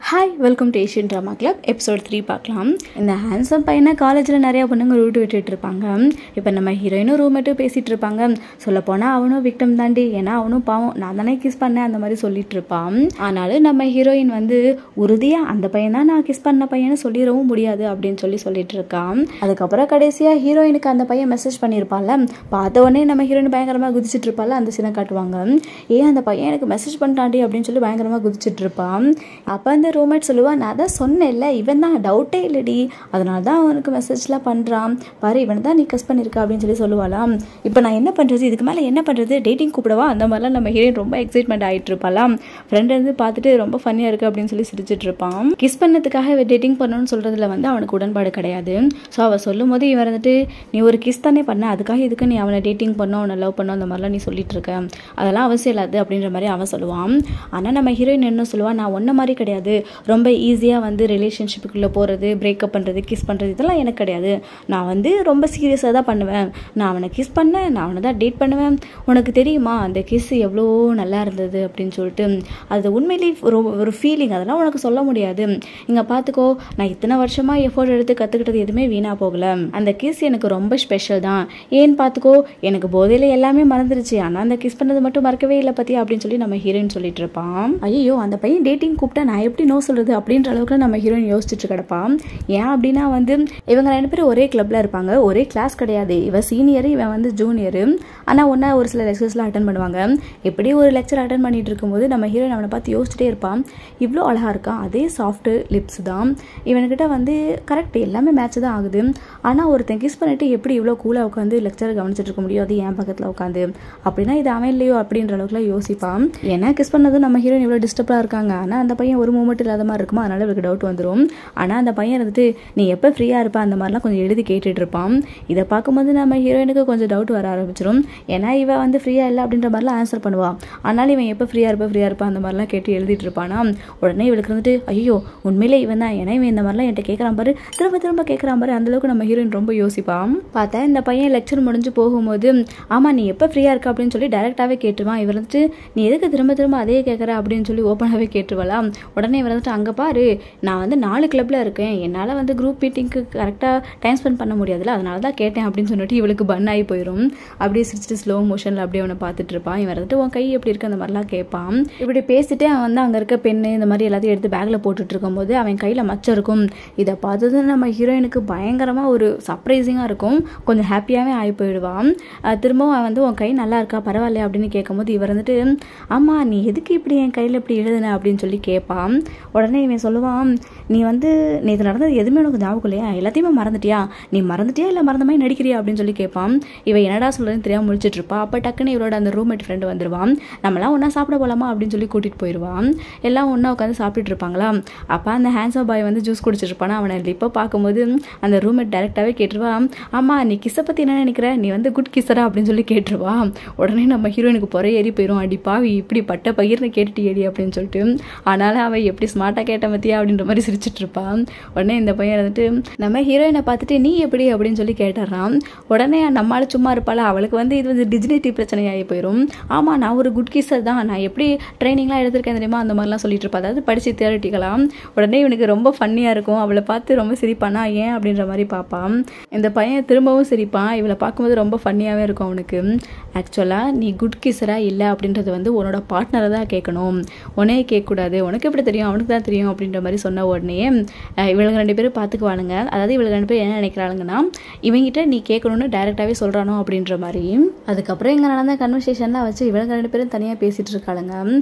Hi, welcome to Asian drama club episode 3 பார்க்கலாம். இந்த handsome பையனை காலேஜில் நிறையா பொண்ணுங்க ரூட்டு விட்டுட்டு இருப்பாங்க. இப்போ நம்ம ஹீரோயினும் ரூம்மேட்டும் பேசிகிட்டு இருப்பாங்க. சொல்லப்போனால் அவனும் விக்டம் தாண்டி, ஏன்னா அவனும் பாவம் நான் தானே கிஸ் பண்ணேன் அந்த மாதிரி சொல்லிட்டு இருப்பான். ஆனாலும் நம்ம ஹீரோயின் வந்து உறுதியாக அந்த பையன் தான் நான் கிஸ் பண்ண பையனை சொல்லிடவும் முடியாது அப்படின்னு சொல்லிட்டு இருக்கான். அதுக்கப்புறம் கடைசியாக ஹீரோயினுக்கு அந்த பையன் மெசேஜ் பண்ணியிருப்பாள். பார்த்த உடனே நம்ம ஹீரோயின் பயங்கரமாக குதிச்சுட்டு இருப்பாள். அந்த சீனை காட்டுவாங்க. அந்த பையன் எனக்கு மெசேஜ் பண்ணிட்டாண்டி அப்படின்னு சொல்லி பயங்கரமாக குதிச்சுட்டு இருப்பான். அப்போ அந்த ரூம்மேட் சொல்லுவான், நான் தான் சொன்னேன்ல இவன் தான், டவுட்டே இல்லடி, அதனால தான் அவனுக்கு மெசேஜ்லாம் பண்ணுறான், பாரு இவன் தான் நீ கஸ் பண்ணியிருக்க அப்படின்னு சொல்லுவாளாம். இப்போ நான் என்ன பண்ணுறது, இதுக்கு மேலே என்ன பண்ணுறது, டேட்டிங் கூப்பிடவா அந்த மாதிரிலாம் நம்ம ஹீரோயின் ரொம்ப எக்ஸைட்மெண்ட் ஆகிட்டு இருப்பாளாம். ஃப்ரெண்ட் வந்து பார்த்துட்டு ரொம்ப ஃபன்னியாக இருக்குது அப்படின்னு சிரிச்சிட்டு இருப்பான். கிஸ் பண்ணதுக்காக டேட்டிங் பண்ணணும்னு சொல்கிறதுல வந்து அவனுக்கு உடன்பாடு கிடையாது. ஸோ அவள் சொல்லும் போது இவன் வந்துட்டு நீ ஒரு கிஸ் தானே பண்ண, அதுக்காக இதுக்கு நீ அவனை டேட்டிங் பண்ணோம், அவனை லவ் பண்ணோம் அந்த மாதிரிலாம் நீ சொல்லிட்டு இருக்க, அதெல்லாம் அவசியம் இல்லாது அப்படின்ற மாதிரி அவன் சொல்லுவான். ஆனால் நம்ம ஹீரோயின் என்ன சொல்லுவான், நான் ஒன்றை மாதிரி கிடையாது, ரொம்ப ஈஸியாக வந்து ரிலேஷன்ஷிப்புக்குள்ளே போகிறது, பிரேக்கப் பண்ணுறது, கிஸ் பண்ணுறது இதெல்லாம் எனக்கு கிடையாது, நான் வந்து ரொம்ப சீரியஸாக தான் பண்ணுவேன், நான் அவனை கிஸ் பண்ணேன், நான் அவனை தான் டேட் பண்ணுவேன், உனக்கு தெரியுமா அந்த கிஸ் எவ்வளோ நல்லா இருந்தது அப்படின்னு சொல்லிட்டு, அது உண்மையிலே ஒரு ஃபீலிங், அதெல்லாம் உனக்கு சொல்ல முடியாது, இங்கே பார்த்துக்கோ நான் இத்தனை வருஷமாக எஃபோர்ட் எடுத்து கற்றுக்கிட்டது எதுவுமே வீணாக போகலை, அந்த கிஸ் எனக்கு ரொம்ப ஸ்பெஷல் தான், ஏன்னு பார்த்துக்கோ எனக்கு போதையில் எல்லாமே மறந்துருச்சு, ஆனால் அந்த கிஸ் பண்ணது மட்டும் மறக்கவே இல்லை பற்றி அப்படின்னு சொல்லி நம்ம ஹீரோயின் சொல்லிட்டு இருப்பான். ஐயோ அந்த பையன் டேட்டிங் கூப்பிட்டா நான் எப்படி நோ சொல்கிறது அப்படின்ற அளவுக்கு நம்ம ஹீரோயின் யோசிச்சுட்டு கிடப்பான். ஏன் அப்படின்னா வந்து இவங்க 2 பேரும் ஒரே கிளப்ல இருப்பாங்க, ஒரே கிளாஸ் கிடையாது, இவன் சீனியரு இவன் வந்து ஜூனியரு, ஆனால் ஒன்றா ஒரு சில லெக்சர்ஸ்லாம் அட்டன் பண்ணுவாங்க. எப்படி ஒரு லெக்சர் அட்டன் பண்ணிட்டு இருக்கும்போது நம்ம ஹீரோயின் அவனை பார்த்து யோசிச்சுட்டே இருப்பான், இவ்வளோ அழகாக இருக்கான், அதே சாஃப்ட் லிப்ஸ் தான், இவன்கிட்ட வந்து கரெக்ட் எல்லாமே மேட்ச் தான் ஆகுது, ஆனால் ஒருத்தன் கிஸ் பண்ணிட்டு எப்படி இவ்வளோ கூலாக உட்காந்து லெக்சரை கவனிச்சிட்டு இருக்க முடியும், அது என் பக்கத்தில் உட்காந்து, அப்படின்னா இது அவன் இல்லையோ அப்படின்ற அளவுக்குலாம் யோசிப்பான். ஏன்னா கிஸ் பண்ணது நம்ம ஹீரோயின் இவ்வளோ டிஸ்டர்பாக இருக்காங்க, ஆனால் அந்த பையன் ஒரு மூமெண்ட் இல்லாத மாதிரி இருக்குமா, அதனால இவருக்கு டவுட் வந்துடும். ஆனால் அந்த பையன் இருந்துட்டு நீ எப்போ ஃப்ரீயாக இருப்பா அந்த மாதிரிலாம் கொஞ்சம் எழுதி கேட்டுட்டு இருப்பான். இதை பார்க்கும்போது நம்ம ஹீரோயினுக்கு கொஞ்சம் டவுட் வர ஆரம்பிச்சிடும். ஏன்னா இவன் வந்து ஃப்ரீயாக இல்லை அப்படின்ற மாதிரிலாம் ஆன்சர் பண்ணுவான், ஆனால் இவன் எப்போ ஃப்ரீயாக இருப்பா அந்த மாதிரிலாம் கேட்டு எழுதிட்டு இருப்பானா. உடனே இவளுக்கு இருந்துட்டு ஐயோ உண்மையிலே இவன் தான், ஏன்னா இவன் இந்த மாதிரிலாம் என்கிட்ட கேட்குறான் பாரு, திரும்ப கேட்குறான் பாரு, அந்தளவுக்கு நம்ம ஹீரோயின் ரொம்ப யோசிப்பான். பார்த்தா இந்த பையன் லெக்சர் முடிஞ்சு போகும்போது ஆமாம் நீ எப்போ ஃப்ரீயாக இருக்கா அப்படின்னு சொல்லி டேரெக்டாகவே கேட்டுருவான். இவர் வந்துட்டு நீ எதுக்கு திரும்ப அதே கேட்குற அப்படின்னு சொல்லி ஓப்பனாகவே கேட்டுருவாளாம். உடனே இவர் வந்துட்டு அங்கே பாரு நான் வந்து 4 கிளப்பில் இருக்கேன், என்னால் வந்து குரூப் மீட்டிங்க்கு கரெக்டாக டைம் ஸ்பெண்ட் பண்ண முடியாதுல்ல, அதனால தான் கேட்டேன் அப்படின்னு சொல்லிட்டு இவளுக்கு பன் ஆகி போயிடும். அப்படியே சிரிச்சிட்டு ஸ்லோ மோஷனில் அப்படியே அவனை பார்த்துட்டு இருப்பான். இவன் வந்துட்டு உன் கை எப்படி இருக்கு அந்த மாதிரிலாம் கேட்பான். இப்படி பேசிட்டு அவன் வந்து அங்கே இருக்க பெண்ணு இந்த மாதிரி எல்லாத்தையும் எடுத்து பேக்கில் போட்டுட்டு இருக்கும்போது அவன் கையில் மச்சம் இருக்கும். இதை பார்த்தது நம்ம ஹீரோயினுக்கு பயங்கரமாக ஒரு சர்ப்ரைசிங்காக இருக்கும், கொஞ்சம் ஹாப்பியாகவே ஆகி போயிடுவான். திரும்பவும் அவன் வந்து உன் கை நல்லா இருக்கா பரவாயில்லையா அப்படின்னு கேட்கும்போது இவர் வந்துட்டு ஆமாம் நீ எதுக்கு இப்படி என் கையில் இப்படி எழுதுன அப்படின்னு சொல்லி கேட்பான். உடனே இவன் சொல்லுவான், நீ வந்து நேற்று நடந்தது எதுவுமே உனக்கு ஞாபகம் இல்லையா, எல்லாத்தையுமே மறந்துட்டியா, நீ மறந்துட்டியா இல்லை மறந்த மாதிரி நடிக்கிறியா அப்படின்னு சொல்லி கேட்பான். இவன் என்னடா சொல்கிறதுன்னு தெரியாமல் முடிச்சுட்டு இருப்பா. அப்போ டக்குன்னு இவரோட அந்த ரூம்மேட் ஃப்ரெண்டு வந்துடுவான். நம்மளாம் ஒன்றா சாப்பிட போகலாமா அப்படின்னு சொல்லி கூட்டிகிட்டு போயிடுவான். எல்லாம் ஒன்றா உட்காந்து சாப்பிட்டுட்டு இருப்பாங்களா. அப்போ அந்த ஹேண்ட்ஸம் பாய் வந்து ஜூஸ் குடிச்சிட்டு இருப்பானா. அவனை இப்போ பார்க்கும்போது அந்த ரூம்மேட் டேரெக்டாகவே கேட்டுருவான், ஆமாம் நீ கிஸ்ஸை பற்றி என்ன நினைக்கிற, நீ வந்து குட் கிஸ்ஸரா அப்படின்னு சொல்லி கேட்டுருவா. உடனே நம்ம ஹீரோயினுக்கு பொறை ஏறி போயிடும், அடிப்பாவி இப்படி பட்ட பகிர்னு கேட்டுட்டு ஏடி அப்படின்னு சொல்லிட்டு. ஆனாலும் அவன் எப்படி ஸ்மார்ட்டாக கேட்ட மத்தியா அப்படின்ற மாதிரி சிரிச்சிட்டு இருப்பான். உடனே இந்த பையன் வந்துட்டு நம்ம ஹீரோயினை பார்த்துட்டு நீ எப்படி அப்படின்னு சொல்லி கேட்டுறான். உடனே நம்மளால சும்மா இருப்பாள், அவளுக்கு வந்து இது வந்து டிஜினிட்டி பிரச்சனையாகி போயிடும். ஆமாம் நான் ஒரு குட் கிஸ்ஸர் தான், நான் எப்படி ட்ரைனிங்லாம் எடுத்திருக்கேன் தெரியுமா அந்த மாதிரிலாம் சொல்லிட்டு இருப்பா, அதாவது படித்து தியரட்டிக்கலாம். உடனே இவனுக்கு ரொம்ப ஃபன்னியாக இருக்கும், அவளை பார்த்து ரொம்ப சிரிப்பானா, ஏன் அப்படின்ற மாதிரி பார்ப்பான். இந்த பையன் திரும்பவும் சிரிப்பான், இவளை பார்க்கும்போது ரொம்ப ஃபன்னியாகவே இருக்கும் அவனுக்கு. ஆக்சுவலாக நீ குட் கிஸ்ஸரா இல்லை அப்படின்றது வந்து உன்னோட பார்ட்னரை தான் கேட்கணும், உன்னையே கேட்கக்கூடாது, உனக்கு எப்படி தெரியும் அவனுக்கு தான் தெரியும் அப்படின்ற மாதிரி சொன்ன உடனே இவளுக்கு 2 பேரும் பார்த்துக்குவானுங்க. அதாவது இவளுக்கு 2 பேர் என்ன நினைக்கிறாளுங்கன்னா இவங்கிட்ட நீ கேட்கணும்னு டைரெக்டாகவே சொல்கிறானோ அப்படின்ற மாதிரி. அதுக்கப்புறம் இங்கே நடந்த கன்வர்சேஷன்லாம் வச்சு இவளுக்கு 2 பேரும் தனியாக பேசிகிட்டு இருக்காளுங்க.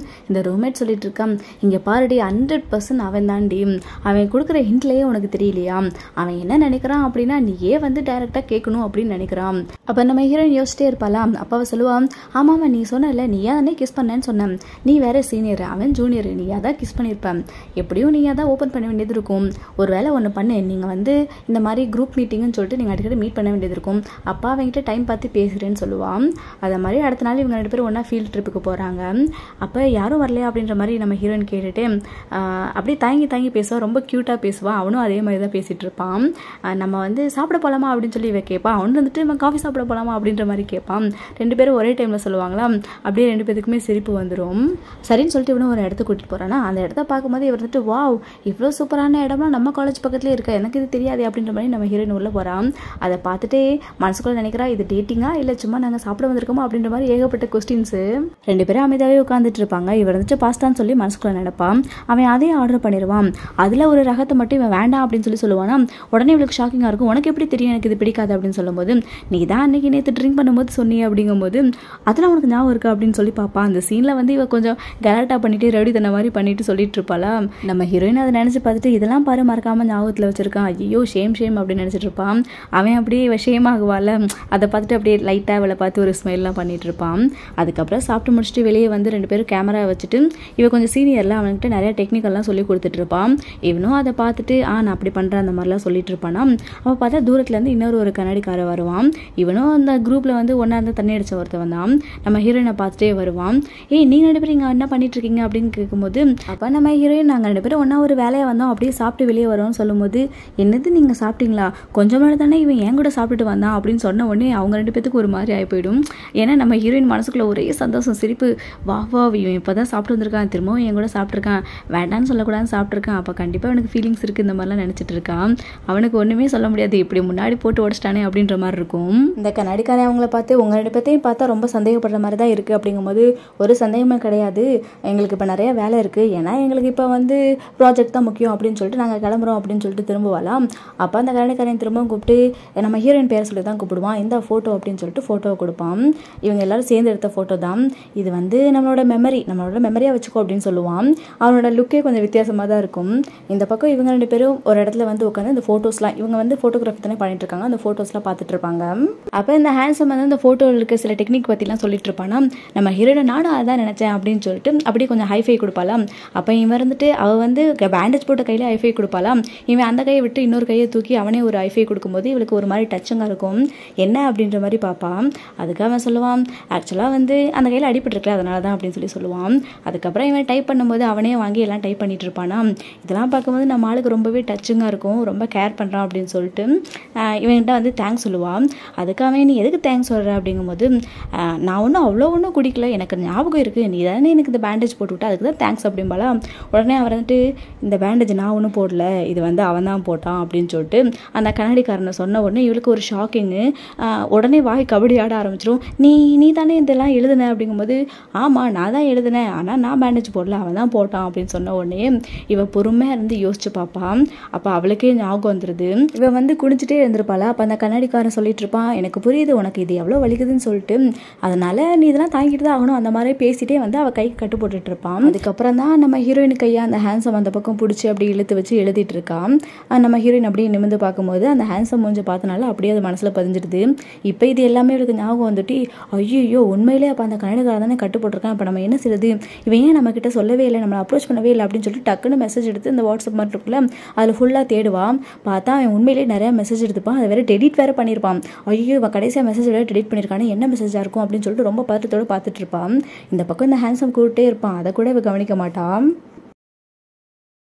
இந்த ரூம்மேட் சொல்லிட்டு இருக்கான், இங்கே பாருடி 100% அவன் தாண்டி, அவன் கொடுக்குற ஹிண்ட்லேயே உனக்கு தெரியலையா, அவன் என்ன நினைக்கிறான் அப்படின்னா நீயே வந்து டைரெக்டாக கேட்கணும் அப்படின்னு நினைக்கிறான். அப்போ நம்ம ஹீரோயின் யோசிச்சிட்டே இருப்பாளா. அப்போ அவள் சொல்லுவான், ஆமாம் நீ சொன்னல நீ தானே கிஸ் பண்ணேன்னு சொன்னேன், நீ வேற சீனியர் அவன் ஜூனியர், நீ அதான் கிஸ் பண்ணியிருப்பேன், எப்படியும் நீங்கள் தான் ஓப்பன் பண்ண வேண்டியது இருக்கும், ஒரு வேளை ஒன்று பண்ணு, நீங்கள் வந்து இந்த மாதிரி குரூப் மீட்டிங்னு சொல்லிட்டு நீங்கள் அடிக்கடி மீட் பண்ண வேண்டியது இருக்கும், அப்பா அவங்ககிட்ட டைம் பார்த்து பேசுகிறேன்னு சொல்லுவான். அதை மாதிரி அடுத்த நாள் இவங்க 2 பேரும் ஒன்றா ஃபீல்டு ட்ரிப்புக்கு போகிறாங்க. அப்போ யாரும் வரலையா அப்படின்ற மாதிரி நம்ம ஹீரோயின் கேட்டுட்டு அப்படியே தாங்கி பேசுவா, ரொம்ப க்யூட்டாக பேசுவான். அவனும் அதே மாதிரி தான் பேசிகிட்டு இருப்பான். நம்ம வந்து சாப்பிட போகலாமா அப்படின்னு சொல்லி இவ கேட்பான். அவனு வந்துட்டு காஃபி சாப்பிட சாப்பிட போகலாமா அப்படின்ற மாதிரி கேட்பான். 2 பேரும் ஒரே டைமில் சொல்லுவாங்களா, அப்படியே 2 பேருக்குமே சிரிப்பு வந்துடும். சரின்னு சொல்லிட்டு இவனும் ஒரு இடத்துக்கு கூட்டிகிட்டு போகிறானா, அந்த இடத்த பார்க்கும்போது இவர் வந்துட்டு வாவ் இவ்வளோ சூப்பரான இடம்னா நம்ம காலேஜ் பக்கத்துலேயே இருக்கா, எனக்கு இது தெரியாது அப்படின்ற மாதிரி நம்ம ஹீரோயின் உள்ளே போகிறான். அதை பார்த்துட்டே மனசுக்குள்ளே நினைக்கிறா, இது டேட்டிங்கா இல்லை சும்மா நாங்கள் சாப்பிட வந்திருக்கோமா அப்படின்ற மாதிரி ஏகப்பட்ட கொஸ்டின்ஸு. 2 பேரும் அமைதியாகவே உட்காந்துட்டு இருப்பாங்க. இவர் வந்துட்டு பாஸ்தான்னு சொல்லி மனசுக்குள்ளே நினைப்பான். அவன் அதையும் ஆர்டர் பண்ணிடுவான். அதில் ஒரு ரகத்தை மட்டும் இவன் வேண்டாம் அப்படின்னு சொல்லி சொல்லுவானா. உடனே இவளுக்கு ஷாக்கிங்காக இருக்கும். உனக்கு எப்படி தெரியும் எனக்கு இது பிடிக்காது அப்படின்னு சொல்லும்போது, நீ தான் அன்னைக்கு நேற்று ட்ரிங்க் பண்ணும்போது சொன்னி அப்படிங்கும்போது அதெல்லாம் உனக்கு ஞாபகம் இருக்கா அப்படின்னு சொல்லி பார்ப்பான். அந்த சீனில் வந்து இவ கொஞ்சம் கலாட்டா பண்ணிட்டு ரெடி தன்ன மாதிரி பண்ணிட்டு சொல்லிட்டு இருப்பாளா. நம்ம ஹீரோயின் அதை நினச்சி பார்த்துட்டு இதெல்லாம் பாரு மறக்காம ஞாபகத்தில் வச்சிருக்கான், ஐயோ ஷேம் அப்படின்னு நினச்சிட்டு இருப்பான். அவன் அப்படியே இவ ஷேம் ஆகுவாள். அதை பார்த்துட்டு அப்படியே லைட்டாக அவளை பார்த்து ஒரு ஸ்மெல்லாம் பண்ணிட்டு இருப்பான். அதுக்கப்புறம் சாப்பிட்டு முடிச்சுட்டு வெளியே வந்து 2 பேரும் கேமரா வச்சுட்டு இவ கொஞ்சம் சீனியர்லாம் அவன்கிட்ட நிறைய டெக்னிக்கல்லாம் சொல்லி கொடுத்துட்டு இருப்பான். இவனும் அதை பார்த்துட்டு நான் அப்படி பண்ணுறேன் அந்த மாதிரிலாம் சொல்லிட்டு இருப்பானா. அவள் பார்த்தா தூரத்துலேருந்து இன்னொரு ஒரு கண்ணாடிக்காரர் வருவான். இவனும் அந்த குரூப்பில் வந்து ஒன்றா இருந்து தண்ணி அடித்த ஒருத்தவன் தான். நம்ம ஹீரோயினை பார்த்துட்டே வருவான். நீங்கள் 2 பேரும் இங்கே என்ன பண்ணிட்டு இருக்கீங்க அப்படின்னு கேட்கும்போது, அப்போ நம்ம ஹீரோயின் நாங்கள் 2 பேரும் ஒன்றா ஒரு வேலையை வந்தோம் அப்படியே சாப்பிட்டு வெளியே வரோம்னு சொல்லும்போது, என்னது நீங்கள் சாப்பிட்டீங்களா, கொஞ்சம் நேரம் தானே இவன் என் கூட சாப்பிட்டுட்டு வந்தான் அப்படின்னு சொன்ன உடனே அவங்க 2 பேத்துக்கு ஒரு மாதிரி ஆகி போயிடும். ஏன்னா நம்ம ஹீரோயின் மனசுக்குள்ள ஒரே சந்தோஷம் சிரிப்பு, வா இவன் இப்போ தான் சாப்பிட்டு வந்திருக்கான், திரும்பவும் என் கூட சாப்பிட்ருக்கான், வேண்டான்னு சொல்லக்கூடாதுன்னு சாப்பிட்ருக்கான், அப்போ கண்டிப்பாக அவனுக்கு ஃபீலிங்ஸ் இருக்குது இந்த மாதிரிலாம் நினச்சிட்டு இருக்கான். அவனுக்கு ஒன்றுமே சொல்ல முடியாது, இப்படி முன்னாடி போட்டு உடச்சிட்டானே அப்படின்ற மாதிரி இருக்கும். இந்த கண்ணாடிக்காரன் அவங்கள பார்த்து உங்கள் 2 பேர்த்தையும் பார்த்தா ரொம்ப சந்தேகப்படுற மாதிரி தான் இருக்குது அப்படிங்கும்போது, ஒரு சந்தேகமே கிடையாது, எங்களுக்கு இப்போ நிறைய வேலை இருக்குது, ஏன்னா எங்களுக்கு இப்போ வந்து ப்ராஜெக்ட் தான் முக்கியம் அப்படின்னு சொல்லிட்டு நாங்கள் கிளம்புறோம் அப்படின்னு சொல்லிட்டு திரும்புவாலாம். அப்போ அந்த கண்ணாடிக்காரன் திரும்பவும் கூப்பிட்டு நம்ம ஹீரோயின் பேரை சொல்லி தான் கூப்பிடுவான். இந்த ஃபோட்டோ அப்படின்னு சொல்லிட்டு ஃபோட்டோவை கொடுப்பான். இவங்க எல்லாரும் சேர்ந்து எடுத்த ஃபோட்டோ தான் இது, வந்து நம்மளோட மெமரியாக வச்சுக்கோ அப்படின்னு சொல்லுவான். அவனோட லுக்கே கொஞ்சம் வித்தியாசமாக தான் இருக்கும். இந்த பக்கம் இவங்க 2 பேரும் ஒரு இடத்துல வந்து உட்காந்து இந்த ஃபோட்டோஸ்லாம், இவங்க வந்து ஃபோட்டோகிராஃபி தானே பண்ணிட்டு இருக்காங்க, அந்த ஃபோட்டோஸ்லாம் பார்த்துட்டு இருப்பாங்க. அப்போ இந்த ஹேண்ட்ஸம் வந்து இந்த ஃபோட்டோவில் இருக்க சில டெக்னிக் பற்றிலாம் சொல்லிட்டு இருப்பானா. நம்ம ஹீரோயின் நானும் அதான் நினச்சேன் அப்படின்னு சொல்லிட்டு அப்படியே கொஞ்சம் ஹைஃபை கொடுப்பாலாம். அப்போ இவன் இருந்துட்டு அவள் வந்து பேண்டேஜ் போட்ட கையில் ஹைஃபை கொடுப்பாலாம். இவன் அந்த கையை விட்டு இன்னொரு கையை தூக்கி அவனே ஒரு ஹைஃபை கொடுக்கும்போது இவளுக்கு ஒரு மாதிரி டச்சுங்க இருக்கும். என்ன அப்படின்ற மாதிரி பார்ப்பான். அதுக்கு அவன் சொல்லுவான், ஆக்சுவலாக வந்து அந்த கையில் அடிபட்டுருக்கல அதனால தான் அப்படின்னு சொல்லி சொல்லுவான். அதுக்கப்புறம் இவன் டைப் பண்ணும்போது அவனே வாங்கி எல்லாம் டைப் பண்ணிட்டு இருப்பானா. இதெல்லாம் பார்க்கும்போது நம்ம ஆளுக்கு ரொம்பவே டச்சுங்காக இருக்கும், ரொம்ப கேர் பண்ணுறான் அப்படின்னு சொல்லிட்டு இவன்கிட்ட வந்து தேங்க்ஸ் சொல்லுவான். அதுக்காக நீ எதுக்கு தேங்க்ஸ் சொல்கிற அப்படிங்கும்போது, நான் ஒன்றும் குடிக்கல, எனக்கு ஞாபகம் இருக்குது, நீ தானே எனக்கு இந்த பேண்டேஜ் போட்டு விட்டா அதுக்கு தான் தேங்க்ஸ் அப்படிம்பாலா. உடனே அவர் வந்துட்டு இந்த பேண்டேஜ் நான் ஒன்றும் போடல, இது வந்து அவன் தான் போட்டான் அப்படின்னு சொல்லிட்டு அந்த கண்ணாடிக்காரனை சொன்ன உடனே இவளுக்கு ஒரு ஷாக்கிங்கு. உடனே வாய் கபடி ஆட ஆரம்பிச்சிடும். நீ தானே இதெல்லாம் எழுதுன அப்படிங்கும்போது, ஆமாம் நான் தான் எழுதுனேன், ஆனால் நான் பேண்டேஜ் போடல, அவன் தான் போட்டான் அப்படின்னு சொன்ன உடனே இவ பொறுமையாக இருந்து யோசிச்சு பார்ப்பான். அப்போ அவளுக்கே ஞாபகம் வந்துடுது. இவ வந்து குடிச்சிட்டே இருந்திருப்பாளா. அப்போ அந்த கண்ணாடிக்காரன் சொல்லிட்டு இருப்பான், எனக்கு புரியுது உனக்கு இது எவ்வளோ வலிக்குதுன்னு சொல்லிட்டு, அதனால நீ இதெல்லாம் தாங்கிட்டு தான் ஆகணும் அந்த மாதிரி பேசிட்டே வந்து அவள் கைக்கு கட்டு போட்டுட்டு இருப்பான். அதுக்கப்புறம் தான் நம்ம ஹீரோயின் கையை அந்த ஹேண்ட்ஸம் அந்த பக்கம் பிடிச்சி அப்படி இழுத்து வச்சு எழுதிட்டு இருக்கான். நம்ம ஹீரோயின் அப்படியே நிமிர்ந்து பார்க்கும்போது அந்த ஹேண்ட்ஸம் மூஞ்சி பார்த்தனால அப்படியே அது மனசில் பதிஞ்சிடுது. இப்போ இது எல்லாமே இவளுக்கு ஞாபகம் வந்துட்டு, ஐயோ உண்மையிலே அப்போ அந்த கண்ணாடிக்காரன் தானே கட்டு போட்டிருக்கான், இப்போ நம்ம என்ன செய்யுது, இவன் ஏன் நம்ம கிட்ட சொல்லவே இல்லை, நம்மளை அப்ரோச் பண்ணவே இல்லை அப்படின்னு சொல்லிட்டு டக்குன்னு மெசேஜ் எடுத்து இந்த வாட்ஸ்அப் மாதிரி இருக்குல்ல அதில் ஃபுல்லாக தேடுவான். பார்த்தா அவன் உண்மையிலேயே நிறைய மெசேஜ் எடுத்துப்பான். அதை வேறு டெலிட் வேறு பண்ணியிருப்பான். ஐயோ இவன் கடைசியாக மெசேஜ் வேறு டெலிட் பண்ணியிருக்கானே, என்ன மெசேஜாக இருக்கும் அப்படின்னு சொல்லிட்டு ரொம்ப பதட்டத்தோடு பார்த்துட்டு இருப்பான். இந்த பக்கம் இந்த ஹேண்ட்ஸம் கூப்பிட்டே இருப்பான், அதை கூட இவ கவனிக்க மாட்டான்.